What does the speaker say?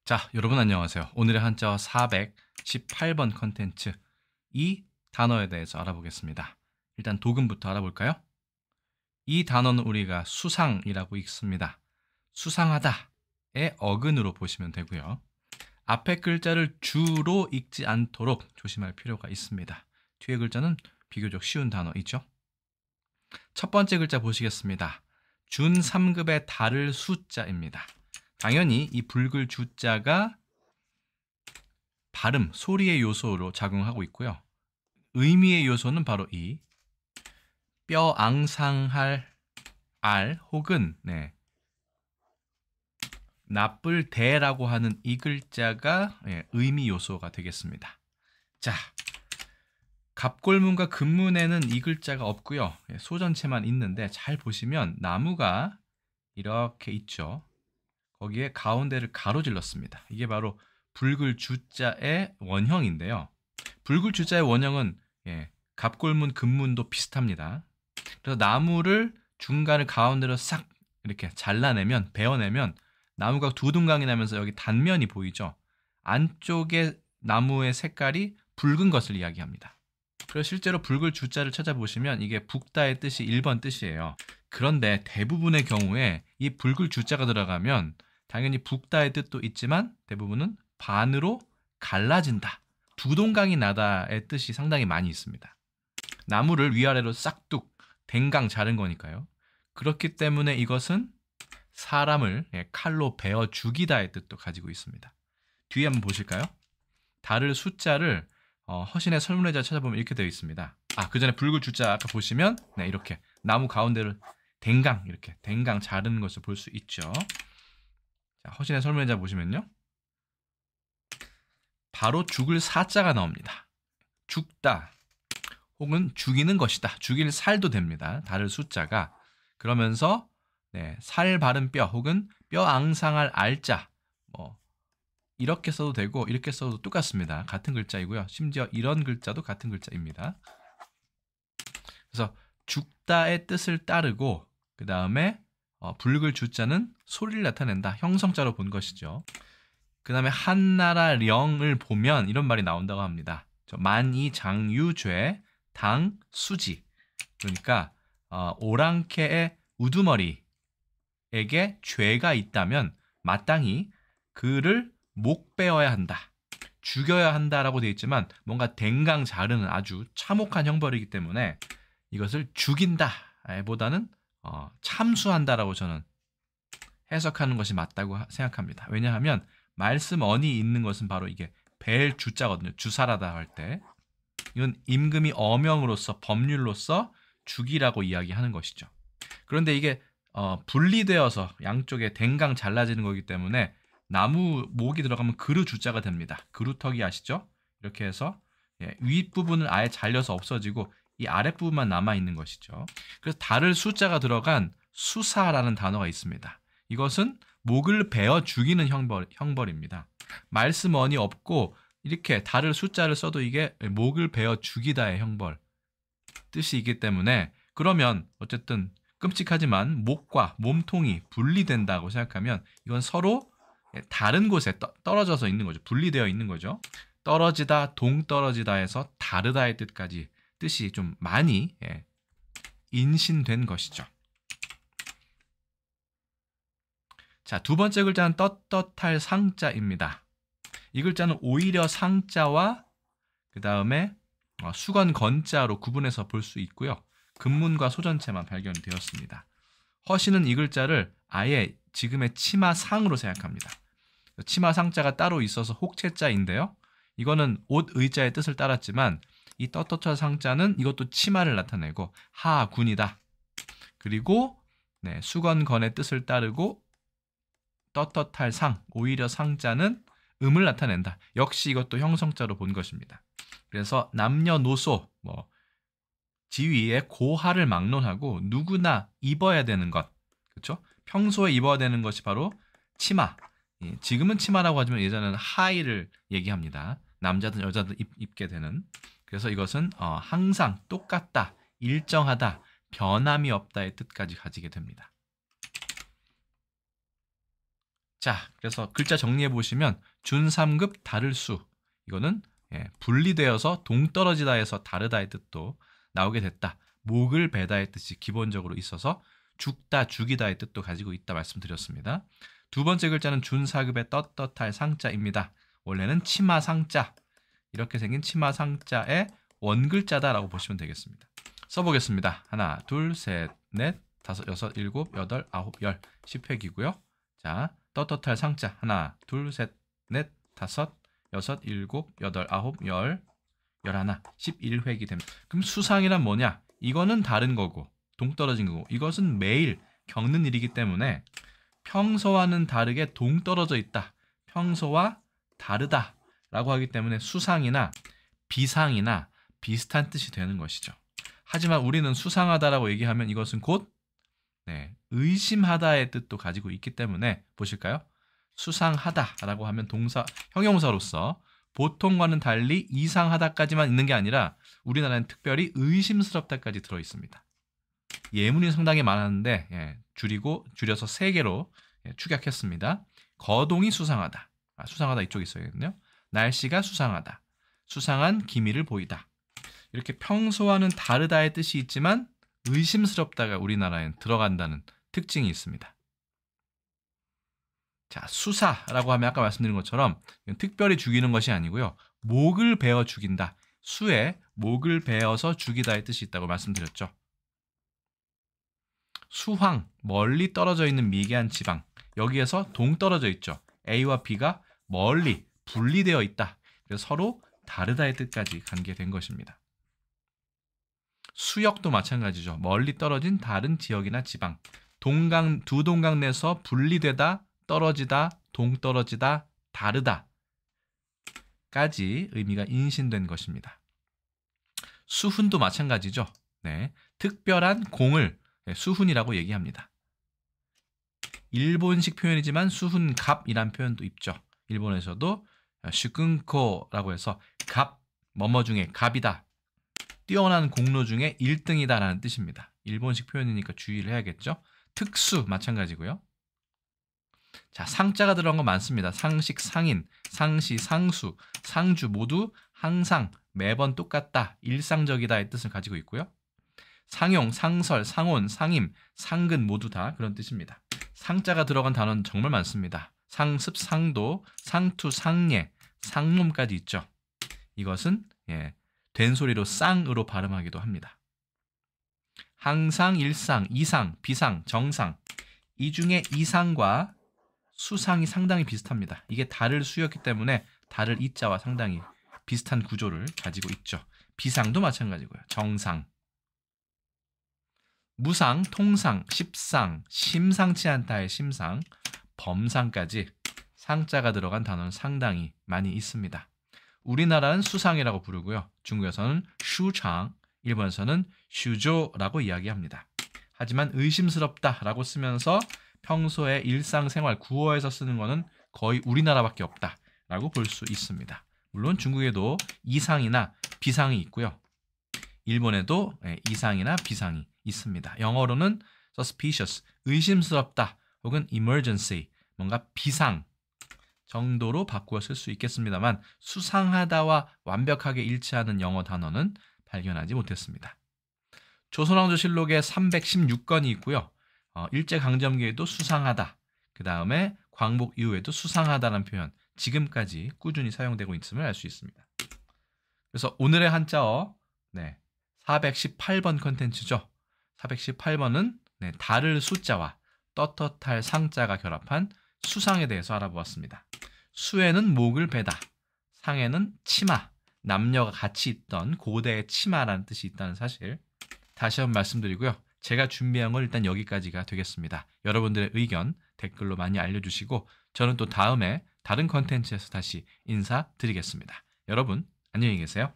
자, 여러분 안녕하세요. 오늘의 한자어 418번 컨텐츠 이 단어에 대해서 알아보겠습니다. 일단 도금부터 알아볼까요? 이 단어는 우리가 수상이라고 읽습니다. 수상하다의 어근으로 보시면 되고요. 앞에 글자를 주로 읽지 않도록 조심할 필요가 있습니다. 뒤에 글자는 비교적 쉬운 단어이죠. 첫 번째 글자 보시겠습니다. 준 3급의 달을 수자입니다. 당연히 이 붉을 주자가 발음, 소리의 요소로 작용하고 있고요. 의미의 요소는 바로 이 뼈 앙상할 알 혹은 나쁠 대라고 하는 이 글자가 의미 요소가 되겠습니다. 자, 갑골문과 금문에는 이 글자가 없고요. 소전체만 있는데 잘 보시면 나무가 이렇게 있죠. 거기에 가운데를 가로질렀습니다. 이게 바로 붉을 주자의 원형인데요. 붉을 주자의 원형은 갑골문, 금문도 비슷합니다. 그래서 나무를 중간을 가운데로 싹 이렇게 잘라내면, 베어내면 나무가 두둥강이 나면서 여기 단면이 보이죠. 안쪽에 나무의 색깔이 붉은 것을 이야기합니다. 그래서 실제로 붉을 주자를 찾아보시면 이게 북다의 뜻이 1번 뜻이에요. 그런데 대부분의 경우에 이 붉을 주자가 들어가면 당연히 북다의 뜻도 있지만 대부분은 반으로 갈라진다, 두동강이 나다의 뜻이 상당히 많이 있습니다. 나무를 위아래로 싹둑 댕강 자른 거니까요. 그렇기 때문에 이것은 사람을 칼로 베어 죽이다의 뜻도 가지고 있습니다. 뒤에 한번 보실까요? 달을 숫자를 허신의 설문의자 찾아보면 이렇게 되어 있습니다. 그 전에 붉을 주자 아까 보시면 이렇게 나무 가운데를 댕강, 이렇게 댕강 자르는 것을 볼 수 있죠. 자, 허신의 설문의자 보시면요. 바로 죽을 사자가 나옵니다. 죽다 혹은 죽이는 것이다. 죽일 살도 됩니다. 달을 숫자가. 그러면서 살 바른 뼈 혹은 뼈 앙상할 알자 이렇게 써도 되고 이렇게 써도 똑같습니다. 같은 글자이고요. 심지어 이런 글자도 같은 글자입니다. 그래서 죽다의 뜻을 따르고 그 다음에 붉을 주자는 소리를 나타낸다. 형성자로 본 것이죠. 그 다음에 한나라 령을 보면 이런 말이 나온다고 합니다. 만이장유죄 당수지. 그러니까 오랑캐의 우두머리에게 죄가 있다면 마땅히 그를 목베어야 한다, 죽여야 한다라고 되어 있지만 뭔가 댕강 자르는 아주 참혹한 형벌이기 때문에 이것을 죽인다 보다는 참수한다라고 저는 해석하는 것이 맞다고 생각합니다. 왜냐하면 말씀 언이 있는 것은 바로 이게 벨 주자거든요. 주사라다 할 때 이건 임금이 어명으로서 법률로서 죽이라고 이야기하는 것이죠. 그런데 이게 분리되어서 양쪽에 댕강 잘라지는 거기 때문에 나무 목이 들어가면 그루 주자가 됩니다. 그루터기 아시죠? 이렇게 해서 윗부분을 아예 잘려서 없어지고 이 아랫부분만 남아있는 것이죠. 그래서 달을 수자가 들어간 수사라는 단어가 있습니다. 이것은 목을 베어 죽이는 형벌입니다. 말씀언이 없고 이렇게 달을 숫자를 써도 이게 목을 베어 죽이다의 형벌 뜻이 있기 때문에, 그러면 어쨌든 끔찍하지만 목과 몸통이 분리된다고 생각하면 이건 서로 다른 곳에 떨어져서 있는 거죠. 분리되어 있는 거죠. 떨어지다, 동떨어지다 해서 다르다의 뜻까지 뜻이 좀 많이 인신된 것이죠. 자, 두 번째 글자는 떳떳할 상자입니다. 이 글자는 오히려 상자와 그 다음에 수건 건자로 구분해서 볼 수 있고요. 금문과 소전체만 발견이 되었습니다. 허신은 이 글자를 아예 지금의 치마상으로 생각합니다. 치마상자가 따로 있어서 혹체자인데요. 이거는 옷 의자의 뜻을 따랐지만 이 떳떳할 상자는 이것도 치마를 나타내고 하군이다. 그리고 수건건의 뜻을 따르고 떳떳할 상, 오히려 상자는 음을 나타낸다. 역시 이것도 형성자로 본 것입니다. 그래서 남녀노소, 지위의 고하를 막론하고 누구나 입어야 되는 것, 그렇죠? 평소에 입어야 되는 것이 바로 치마. 지금은 치마라고 하지만 예전에는 하의를 얘기합니다. 남자든 여자든 입게 되는. 그래서 이것은 항상 똑같다, 일정하다, 변함이 없다의 뜻까지 가지게 됩니다. 자, 그래서 글자 정리해 보시면 준3급 다를 수 이거는 분리되어서 동떨어지다에서 다르다의 뜻도 나오게 됐다. 목을 베다의 뜻이 기본적으로 있어서 죽다, 죽이다의 뜻도 가지고 있다 말씀드렸습니다. 두 번째 글자는 준4급의 떳떳할 상자입니다. 원래는 치마 상자, 이렇게 생긴 치마 상자의 원글자다라고 보시면 되겠습니다. 써보겠습니다. 하나, 둘, 셋, 넷, 다섯, 여섯, 일곱, 여덟, 아홉, 열, 10획이고요. 자, 떳떳할 상자 하나, 둘, 셋, 넷, 다섯, 여섯, 일곱, 여덟, 아홉, 열, 열하나, 11획이 됩니다. 그럼 수상이란 뭐냐? 이거는 다른 거고 동떨어진 거고 이것은 매일 겪는 일이기 때문에 평소와는 다르게 동떨어져 있다. 평소와 다르다 라고 하기 때문에 수상이나 비상이나 비슷한 뜻이 되는 것이죠. 하지만 우리는 수상하다라고 얘기하면 이것은 곧 의심하다의 뜻도 가지고 있기 때문에 보실까요? 수상하다라고 하면 동사, 형용사로서 보통과는 달리 이상하다까지만 있는 게 아니라 우리나라는 특별히 의심스럽다까지 들어있습니다. 예문이 상당히 많았는데 줄여서 3개로 축약했습니다. 거동이 수상하다. 수상하다 이쪽에 있어야겠네요. 날씨가 수상하다. 수상한 기미를 보이다. 이렇게 평소와는 다르다의 뜻이 있지만 의심스럽다가 우리나라엔 들어간다는 특징이 있습니다. 자, 수사라고 하면 아까 말씀드린 것처럼 특별히 죽이는 것이 아니고요. 목을 베어 죽인다. 수에 목을 베어서 죽이다의 뜻이 있다고 말씀드렸죠. 수황, 멀리 떨어져 있는 미개한 지방. 여기에서 동떨어져 있죠. A와 B가 멀리 분리되어 있다. 그래서 서로 다르다의 뜻까지 관계된 것입니다. 수역도 마찬가지죠. 멀리 떨어진 다른 지역이나 지방. 두 동강 내서 분리되다, 떨어지다, 동떨어지다, 다르다 까지 의미가 인신된 것입니다. 수훈도 마찬가지죠. 특별한 공을 수훈이라고 얘기합니다. 일본식 표현이지만 수훈갑이란 표현도 있죠. 일본에서도 슈근코라고 해서 갑, 뭐뭐 중에 갑이다. 뛰어난 공로 중에 1등이다 라는 뜻입니다. 일본식 표현이니까 주의를 해야겠죠. 특수 마찬가지고요. 자, 상자가 들어간 거 많습니다. 상식, 상인, 상시, 상수, 상주 모두 항상, 매번 똑같다, 일상적이다의 뜻을 가지고 있고요. 상용, 상설, 상온, 상임, 상근 모두 다 그런 뜻입니다. 상자가 들어간 단어는 정말 많습니다. 상습, 상도, 상투, 상예, 상놈까지 있죠. 이것은 된 소리로 쌍으로 발음하기도 합니다. 항상, 일상, 이상, 비상, 정상. 이 중에 이상과 수상이 상당히 비슷합니다. 이게 다를 수였기 때문에 다를 이자와 상당히 비슷한 구조를 가지고 있죠. 비상도 마찬가지고요. 정상. 무상, 통상, 십상, 심상치 않다의 심상, 범상까지 상자가 들어간 단어는 상당히 많이 있습니다. 우리나라는 수상이라고 부르고요. 중국에서는 슈창, 일본에서는 슈조라고 이야기합니다. 하지만 의심스럽다라고 쓰면서 평소에 일상생활 구어에서 쓰는 것은 거의 우리나라밖에 없다라고 볼 수 있습니다. 물론 중국에도 이상이나 비상이 있고요. 일본에도 이상이나 비상이 있습니다. 영어로는 suspicious, 의심스럽다 혹은 emergency, 뭔가 비상 정도로 바꾸어 쓸 수 있겠습니다만 수상하다와 완벽하게 일치하는 영어 단어는 발견하지 못했습니다. 조선왕조실록에 316건이 있고요. 일제강점기에도 수상하다, 그 다음에 광복 이후에도 수상하다는 표현 지금까지 꾸준히 사용되고 있음을 알 수 있습니다. 그래서 오늘의 한자어 418번 컨텐츠죠. 418번은 다를 숫자와 떳떳할 상자가 결합한 수상에 대해서 알아보았습니다. 수에는 목을 베다, 상에는 치마, 남녀가 같이 있던 고대의 치마라는 뜻이 있다는 사실 다시 한번 말씀드리고요. 제가 준비한 건 일단 여기까지가 되겠습니다. 여러분들의 의견 댓글로 많이 알려주시고 저는 또 다음에 다른 컨텐츠에서 다시 인사드리겠습니다. 여러분 안녕히 계세요.